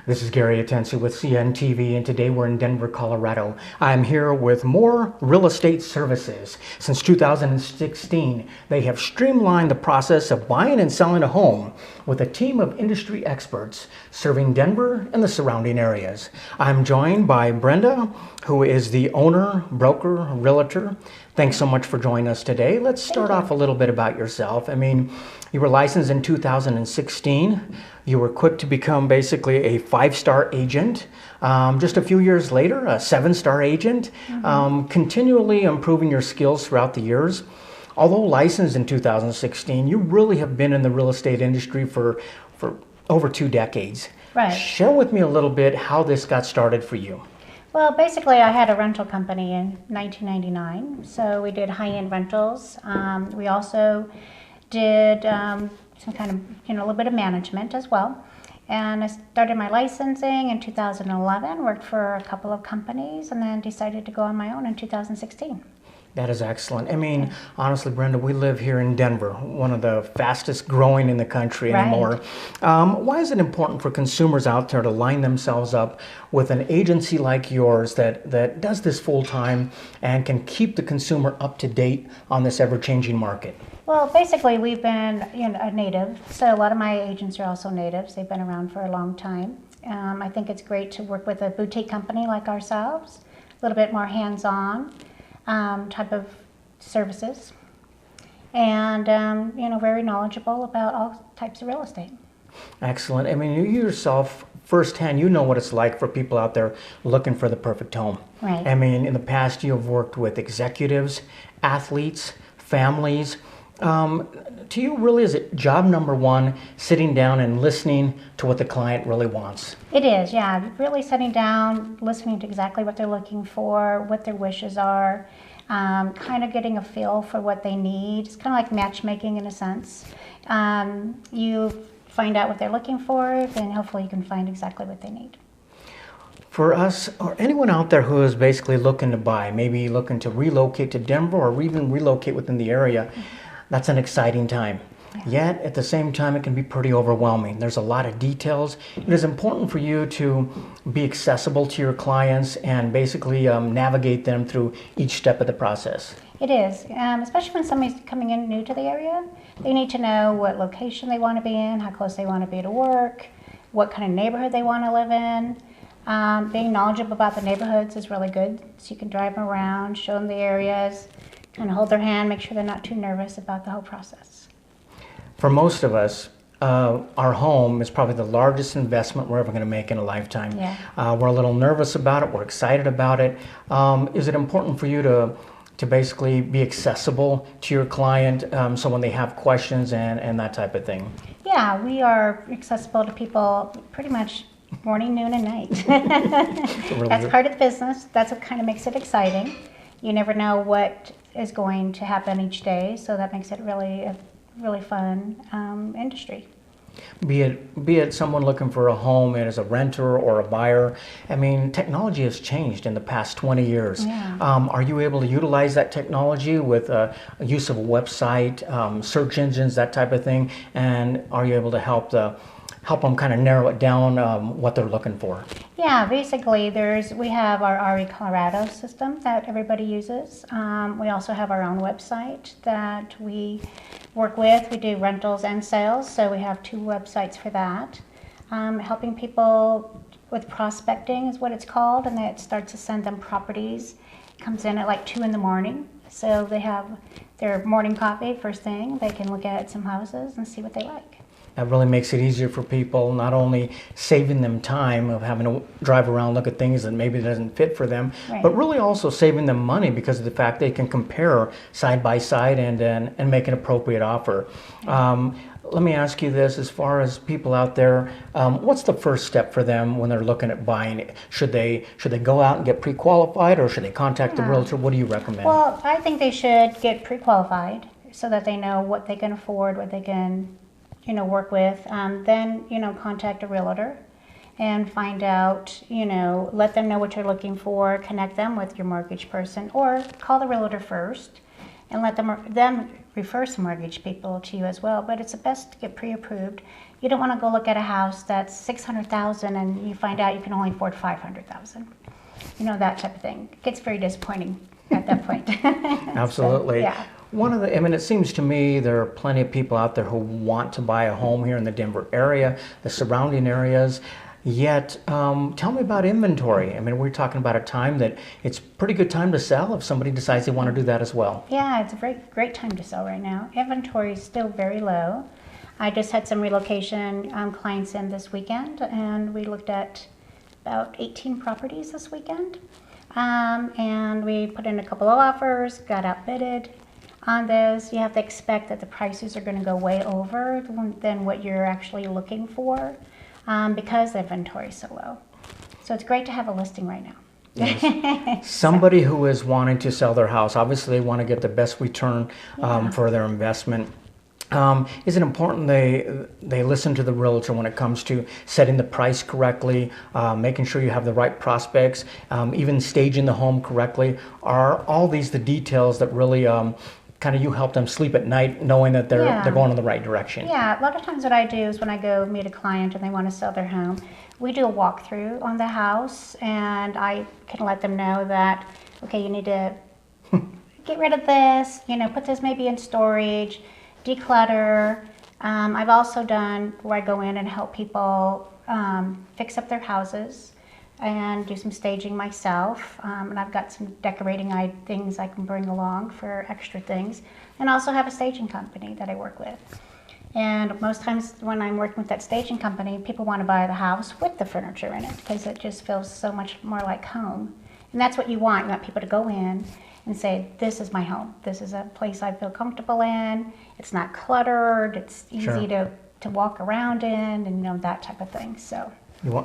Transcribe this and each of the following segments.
This is Gary Atencio with CNTV, and today we're in Denver, Colorado. I'm here with more real estate services. Since 2016, they have streamlined the process of buying and selling a home with a team of industry experts serving Denver and the surrounding areas. I'm joined by Brenda, who is the owner, broker, realtor. Thanks so much for joining us today. Let's start off a little bit about yourself. You were licensed in 2016. You were quick to become basically a 5-star agent. Just a few years later, a 7-star agent, continually improving your skills throughout the years. Although licensed in 2016, you really have been in the real estate industry for over 2 decades. Right. Share with me a little bit how this got started for you. Well, basically, I had a rental company in 1999, so we did high-end rentals. We also did some kind of, a little bit of management as well. And I started my licensing in 2011, worked for a couple of companies, and then decided to go on my own in 2016. That is excellent. Honestly, Brenda, we live here in Denver, one of the fastest growing in the country anymore. Why is it important for consumers out there to line themselves up with an agency like yours that does this full time and can keep the consumer up to date on this ever-changing market? Well, basically, we've been a native, so a lot of my agents are also natives. They've been around for a long time. I think it's great to work with a boutique company like ourselves, a little bit more hands-on type of services, and very knowledgeable about all types of real estate. Excellent. You yourself firsthand, you know what it's like for people out there looking for the perfect home. Right. In the past, you have worked with executives, athletes, families. To you, really, is it job number one, sitting down and listening to what the client really wants? It is, yeah. Really sitting down, listening to exactly what they're looking for, what their wishes are, kind of getting a feel for what they need. It's kind of like matchmaking in a sense. You find out what they're looking for, then hopefully you can find exactly what they need. For us, or anyone out there who is basically looking to buy, maybe looking to relocate to Denver or even relocate within the area, that's an exciting time. Yet, at the same time, it can be pretty overwhelming. There's a lot of details. It is important for you to be accessible to your clients and basically navigate them through each step of the process. It is, especially when somebody's coming in new to the area. They need to know what location they want to be in, how close they want to be to work, what kind of neighborhood they want to live in. Being knowledgeable about the neighborhoods is really good, so you can drive them around, show them the areas, kind of hold their hand, make sure they're not too nervous about the whole process. For most of us, our home is probably the largest investment we're ever going to make in a lifetime. Yeah. We're a little nervous about it. We're excited about it. Is it important for you to basically be accessible to your client so when they have questions and that type of thing? Yeah, we are accessible to people pretty much morning, noon, and night. That's part of the business. That's what kind of makes it exciting. You never know what is going to happen each day, so that makes it really fun industry. Be it someone looking for a home as a renter or a buyer, technology has changed in the past 20 years. Yeah. Are you able to utilize that technology with use of a website, search engines, that type of thing? And are you able to help them kind of narrow it down what they're looking for? Yeah, basically we have our RE Colorado system that everybody uses. We also have our own website that we work with. We do rentals and sales, so we have 2 websites for that. Helping people with prospecting is what it's called, and it starts to send them properties. It comes in at like 2 in the morning, so they have their morning coffee first thing. They can look at some houses and see what they like. That really makes it easier for people, not only saving them time of having to drive around, look at things that maybe doesn't fit for them, Right. but really also saving them money because of the fact they can compare side by side and make an appropriate offer. Let me ask you this, as far as people out there, what's the first step for them when they're looking at buying? Should they go out and get pre-qualified, or should they contact the realtor? What do you recommend? Well, I think they should get pre-qualified so that they know what they can afford, what they can work with. Then contact a realtor and find out, let them know what you're looking for, connect them with your mortgage person, or call the realtor first and let them refer some mortgage people to you as well. But it's the best to get pre-approved. You don't want to go look at a house that's $600,000 and you find out you can only afford $500,000. You know, that type of thing. It gets very disappointing at that point. Absolutely. So, yeah. I mean, it seems to me there are plenty of people out there who want to buy a home here in the Denver area, the surrounding areas. Yet, tell me about inventory. I mean, we're talking about a time that it's a pretty good time to sell if somebody decides they want to do that as well. Yeah, it's a great time to sell right now. Inventory is still very low. I just had some relocation clients in this weekend, and we looked at about 18 properties this weekend. And we put in a couple of offers, got outbidded on those. You have to expect that the prices are going to go way over than what you're actually looking for. Because the inventory is so low. So it's great to have a listing right now. Yes. Somebody who is wanting to sell their house, obviously they want to get the best return for their investment. Is it important they listen to the realtor when it comes to setting the price correctly, making sure you have the right prospects, even staging the home correctly? Are all these the details that really kind of you help them sleep at night knowing that they're going in the right direction? Yeah, a lot of times what I do is when I go meet a client and they want to sell their home, we do a walkthrough on the house, and I can let them know that, okay, you need to get rid of this, you know, put this maybe in storage, declutter. I've also done where I go in and help people fix up their houses and do some staging myself, and I've got some decorating things I can bring along for extra things, and also have a staging company that I work with. And most times when I'm working with that staging company, people want to buy the house with the furniture in it because it just feels so much more like home. And that's what you want. You want people to go in and say, this is my home. This is a place I feel comfortable in. It's not cluttered. It's easy to walk around in, and you know, that type of thing. So.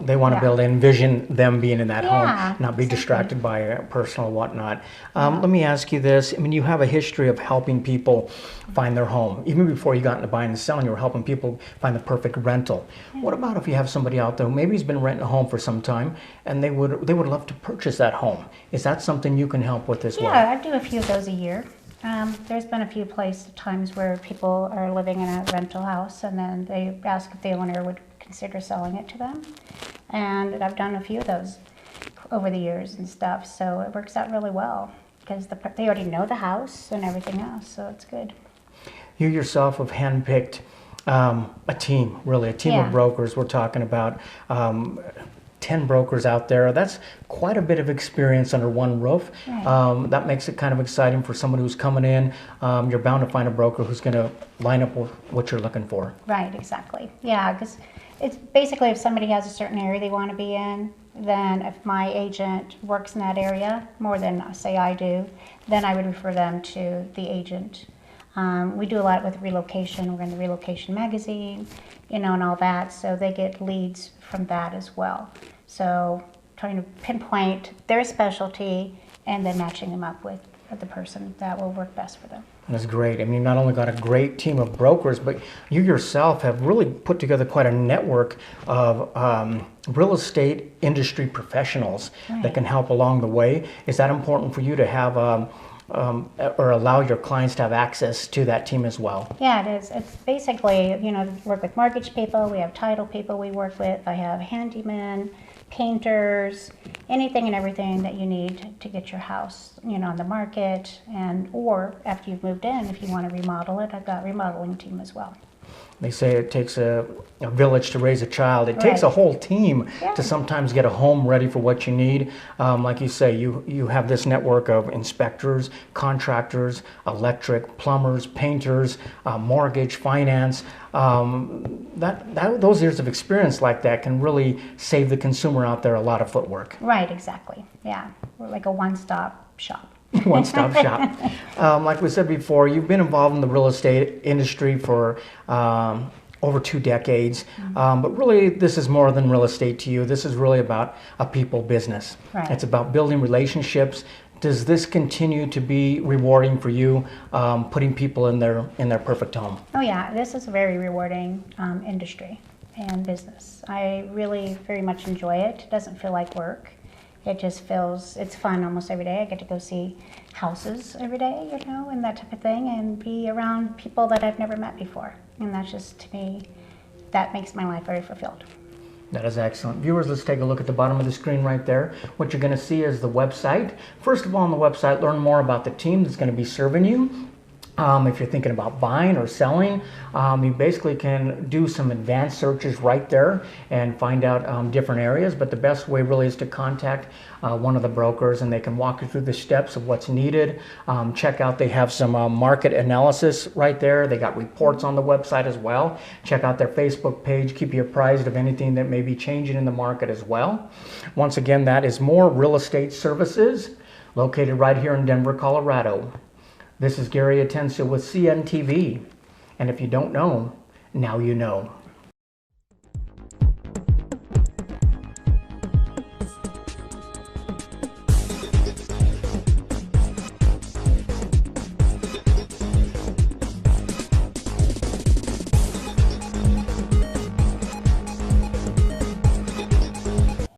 They want to be able to envision them being in that home, not be exactly. distracted by personal whatnot. Let me ask you this. I mean, you have a history of helping people find their home. Even before you got into buying and selling, you were helping people find the perfect rental. What about if you have somebody out there who maybe has been renting a home for some time and they would love to purchase that home? Is that something you can help with as well? Yeah, I do a few of those a year. There's been a few times where people are living in a rental house and then they ask if the owner would consider selling it to them, and I've done a few of those over the years and stuff, so it works out really well because they already know the house and everything else, so it's good. You yourself have handpicked a team of brokers. We're talking about 10 brokers out there. That's quite a bit of experience under one roof. Right. That makes it kind of exciting for someone who's coming in. You're bound to find a broker who's going to line up with what you're looking for. Right, exactly. Yeah, because it's basically if somebody has a certain area they want to be in, then if my agent works in that area more than, say, I do, then I would refer them to the agent. We do a lot with relocation. We're in the relocation magazine, you know, and all that, so they get leads from that as well. So trying to pinpoint their specialty and then matching them up with the person that will work best for them. That's great. I mean, you not only got a great team of brokers, but you yourself have really put together quite a network of real estate industry professionals that can help along the way. Is that important for you to have or allow your clients to have access to that team as well? Yeah, it is. It's basically, you know, work with mortgage people, we have title people we work with, I have handymen, painters, anything and everything that you need to get your house, you know, on the market, and or after you've moved in, if you want to remodel it, I've got a remodeling team as well. They say it takes a village to raise a child. It takes a whole team to sometimes get a home ready for what you need. Like you say, you have this network of inspectors, contractors, electric, plumbers, painters, mortgage, finance. Those years of experience like that can really save the consumer out there a lot of footwork. Right, exactly. Yeah, we're like a one-stop shop. One-stop shop. Like we said before, you've been involved in the real estate industry for over 2 decades, but really this is more than real estate to you. This is really about a people business. Right. It's about building relationships. Does this continue to be rewarding for you, putting people in their perfect home? Oh yeah, this is a very rewarding industry and business. I really very much enjoy it. It doesn't feel like work. it just feels, it's fun almost every day. I get to go see houses every day, you know, and that type of thing, and be around people that I've never met before. And that's just, to me, that makes my life very fulfilled. That is excellent. Viewers, let's take a look at the bottom of the screen right there. What you're going to see is the website. First of all, on the website, learn more about the team that's going to be serving you. If you're thinking about buying or selling, you basically can do some advanced searches right there and find out different areas. But the best way really is to contact one of the brokers, and they can walk you through the steps of what's needed. Check out, they have some market analysis right there. They got reports on the website as well. Check out their Facebook page, keep you apprised of anything that may be changing in the market as well. Once again, that is More Real Estate Services, located right here in Denver, Colorado. This is Gary Atencio with CNTV, and if you don't know, now you know.